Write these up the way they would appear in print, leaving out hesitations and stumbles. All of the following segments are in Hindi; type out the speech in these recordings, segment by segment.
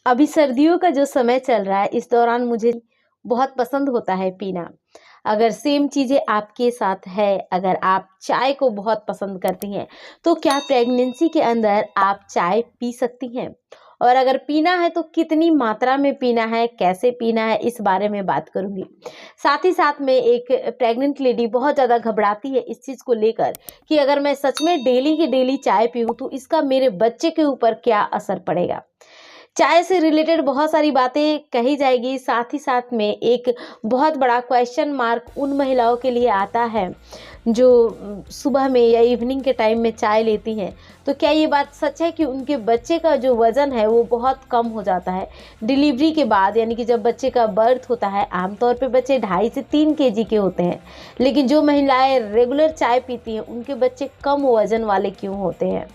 अभी सर्दियों का जो समय चल रहा है, इस दौरान मुझे बहुत पसंद होता है पीना। अगर सेम चीज़ें आपके साथ है, अगर आप चाय को बहुत पसंद करती हैं, तो क्या प्रेगनेंसी के अंदर आप चाय पी सकती हैं? और अगर पीना है तो कितनी मात्रा में पीना है, कैसे पीना है, इस बारे में बात करूँगी। साथ ही साथ में एक प्रेग्नेंट लेडी बहुत ज़्यादा घबराती है इस चीज़ को लेकर कि अगर मैं सच में डेली की डेली चाय पीऊँ तो इसका मेरे बच्चे के ऊपर क्या असर पड़ेगा? चाय से रिलेटेड बहुत सारी बातें कही जाएगी, साथ ही साथ में एक बहुत बड़ा क्वेश्चन मार्क उन महिलाओं के लिए आता है जो सुबह में या इवनिंग के टाइम में चाय लेती हैं। तो क्या ये बात सच है कि उनके बच्चे का जो वज़न है वो बहुत कम हो जाता है डिलीवरी के बाद, यानी कि जब बच्चे का बर्थ होता है आमतौर पे बच्चे 2.5 से 3 केजी के होते हैं, लेकिन जो महिलाएं रेगुलर चाय पीती हैं उनके बच्चे कम वज़न वाले क्यों होते हैं?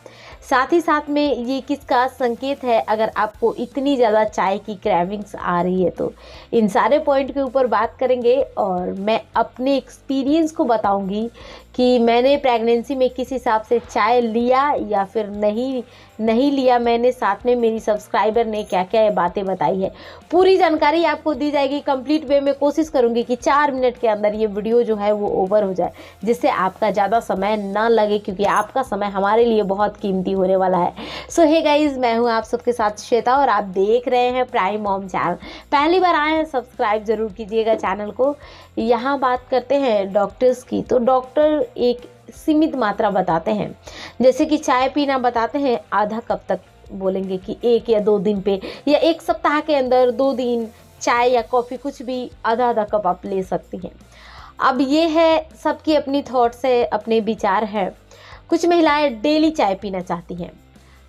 साथ ही साथ में ये किसका संकेत है अगर आपको इतनी ज़्यादा चाय की क्रेविंग्स आ रही है तो? इन सारे पॉइंट के ऊपर बात करेंगे और मैं अपने एक्सपीरियंस को बताऊंगी कि मैंने प्रेगनेंसी में किस हिसाब से चाय लिया या फिर नहीं लिया मैंने, साथ में मेरी सब्सक्राइबर ने क्या क्या ये बातें बताई है। पूरी जानकारी आपको दी जाएगी कंप्लीट वे में। कोशिश करूंगी कि 4 मिनट के अंदर ये वीडियो जो है वो ओवर हो जाए, जिससे आपका ज़्यादा समय ना लगे, क्योंकि आपका समय हमारे लिए बहुत कीमती होने वाला है। सो हे गाइज, मैं हूँ आप सबके साथ श्वेता और आप देख रहे हैं प्राइम मॉम चैनल। पहली बार आए हैं, सब्सक्राइब जरूर कीजिएगा चैनल को। यहाँ बात करते हैं डॉक्टर्स की, तो डॉक्टर एक सीमित मात्रा बताते हैं, जैसे कि चाय पीना बताते हैं आधा कप तक, बोलेंगे कि 1 या 2 दिन पे या 1 सप्ताह के अंदर 2 दिन चाय या कॉफ़ी कुछ भी आधा आधा कप आप ले सकती हैं। अब ये है सबकी अपनी थॉट्स है, अपने विचार हैं। कुछ महिलाएं डेली चाय पीना चाहती हैं।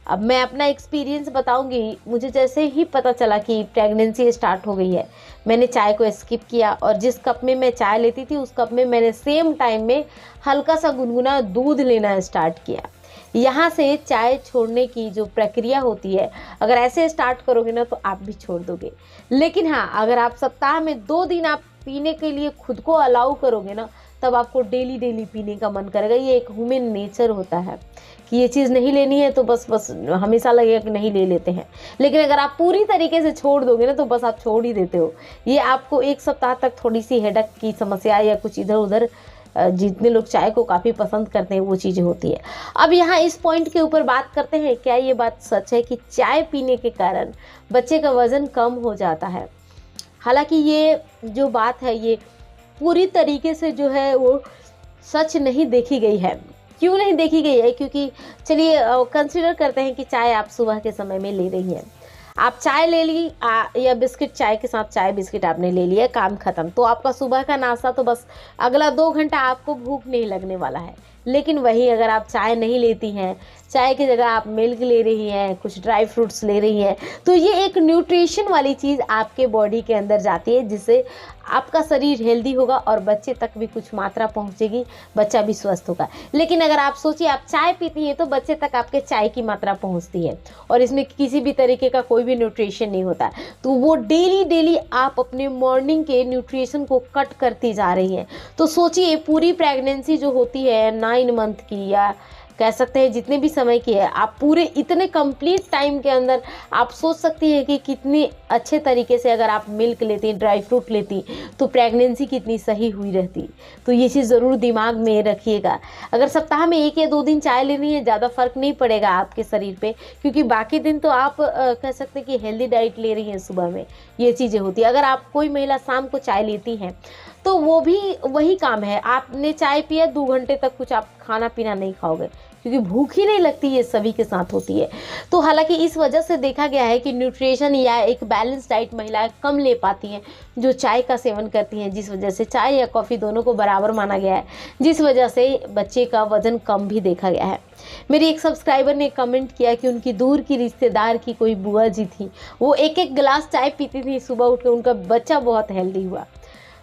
अब मैं अपना एक्सपीरियंस बताऊंगी। मुझे जैसे ही पता चला कि प्रेगनेंसी स्टार्ट हो गई है, मैंने चाय को स्किप किया और जिस कप में मैं चाय लेती थी उस कप में मैंने सेम टाइम में हल्का सा गुनगुना दूध लेना स्टार्ट किया। यहाँ से चाय छोड़ने की जो प्रक्रिया होती है, अगर ऐसे स्टार्ट करोगे ना तो आप भी छोड़ दोगे। लेकिन हाँ, अगर आप सप्ताह में 2 दिन आप पीने के लिए खुद को अलाउ करोगे ना, तब आपको डेली डेली पीने का मन करेगा। ये एक ह्यूमन नेचर होता है कि ये चीज़ नहीं लेनी है तो बस हमेशा लगेगा कि नहीं ले लेते हैं। लेकिन अगर आप पूरी तरीके से छोड़ दोगे ना तो बस आप छोड़ ही देते हो। ये आपको 1 सप्ताह तक थोड़ी सी हेडेक की समस्या या कुछ इधर उधर, जितने लोग चाय को काफ़ी पसंद करते हैं वो चीज़ें होती है। अब यहाँ इस पॉइंट के ऊपर बात करते हैं, क्या ये बात सच है कि चाय पीने के कारण बच्चे का वज़न कम हो जाता है? हालांकि ये जो बात है ये पूरी तरीके से जो है वो सच नहीं देखी गई है। क्यों नहीं देखी गई है? क्योंकि चलिए कंसीडर करते हैं कि चाय आप सुबह के समय में ले रही हैं। आप चाय ले ली या बिस्किट, चाय के साथ चाय बिस्किट आपने ले लिया, काम खत्म। तो आपका सुबह का नाश्ता तो बस अगला 2 घंटा आपको भूख नहीं लगने वाला है। लेकिन वही अगर आप चाय नहीं लेती हैं, चाय की जगह आप मिल्क ले रही हैं, कुछ ड्राई फ्रूट्स ले रही हैं, तो ये एक न्यूट्रिशन वाली चीज़ आपके बॉडी के अंदर जाती है, जिससे आपका शरीर हेल्दी होगा और बच्चे तक भी कुछ मात्रा पहुंचेगी, बच्चा भी स्वस्थ होगा। लेकिन अगर आप सोचिए आप चाय पीती हैं तो बच्चे तक आपके चाय की मात्रा पहुंचती है और इसमें किसी भी तरीके का कोई भी न्यूट्रिशन नहीं होता, तो वो डेली डेली आप अपने मॉर्निंग के न्यूट्रिशन को कट करती जा रही हैं। तो सोचिए पूरी प्रेगनेंसी जो होती है 9 मंथ की, या कह सकते हैं जितने भी समय की है, आप पूरे इतने कंप्लीट टाइम के अंदर आप सोच सकती हैं कि कितनी अच्छे तरीके से अगर आप मिल्क लेती, ड्राई फ्रूट लेती, तो प्रेगनेंसी कितनी सही हुई रहती। तो ये चीज़ ज़रूर दिमाग में रखिएगा। अगर सप्ताह में 1 या 2 दिन चाय लेनी है, ज़्यादा फर्क नहीं पड़ेगा आपके शरीर पे, क्योंकि बाकी दिन तो आप कह सकते हैं कि हेल्दी डाइट ले रही हैं सुबह में, ये चीज़ें होती है। अगर आप कोई महिला शाम को चाय लेती हैं तो वो भी वही काम है, आपने चाय पिया 2 घंटे तक कुछ आप खाना पीना नहीं खाओगे, क्योंकि भूख ही नहीं लगती, ये सभी के साथ होती है। तो हालांकि इस वजह से देखा गया है कि न्यूट्रिशन या एक बैलेंस डाइट महिलाएं कम ले पाती हैं जो चाय का सेवन करती हैं, जिस वजह से चाय या कॉफ़ी दोनों को बराबर माना गया है, जिस वजह से बच्चे का वजन कम भी देखा गया है। मेरी एक सब्सक्राइबर ने कमेंट किया कि उनकी दूर की रिश्तेदार की कोई बुआ जी थी, वो 1-1 गिलास चाय पीती थी सुबह उठ के, उनका बच्चा बहुत हेल्दी हुआ।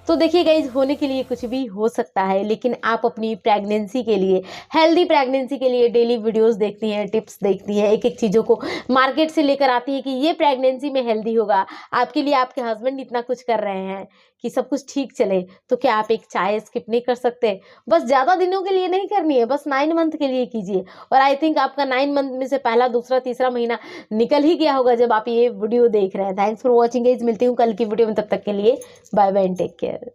तो देखिए गाइज, होने के लिए कुछ भी हो सकता है, लेकिन आप अपनी प्रेगनेंसी के लिए, हेल्दी प्रेगनेंसी के लिए डेली वीडियोस देखती हैं, टिप्स देखती हैं, एक एक चीज़ों को मार्केट से लेकर आती हैं कि ये प्रेगनेंसी में हेल्दी होगा आपके लिए। आपके हस्बैंड इतना कुछ कर रहे हैं कि सब कुछ ठीक चले, तो क्या आप एक चाय स्किप नहीं कर सकते? बस ज़्यादा दिनों के लिए नहीं करनी है, बस 9 मंथ के लिए कीजिए। और आई थिंक आपका 9 मंथ में से पहला, दूसरा, तीसरा महीना निकल ही गया होगा जब आप ये वीडियो देख रहे हैं। थैंक्स फॉर वॉचिंग गाइस, मिलती हूँ कल की वीडियो में, तब तक के लिए bye bye and take care.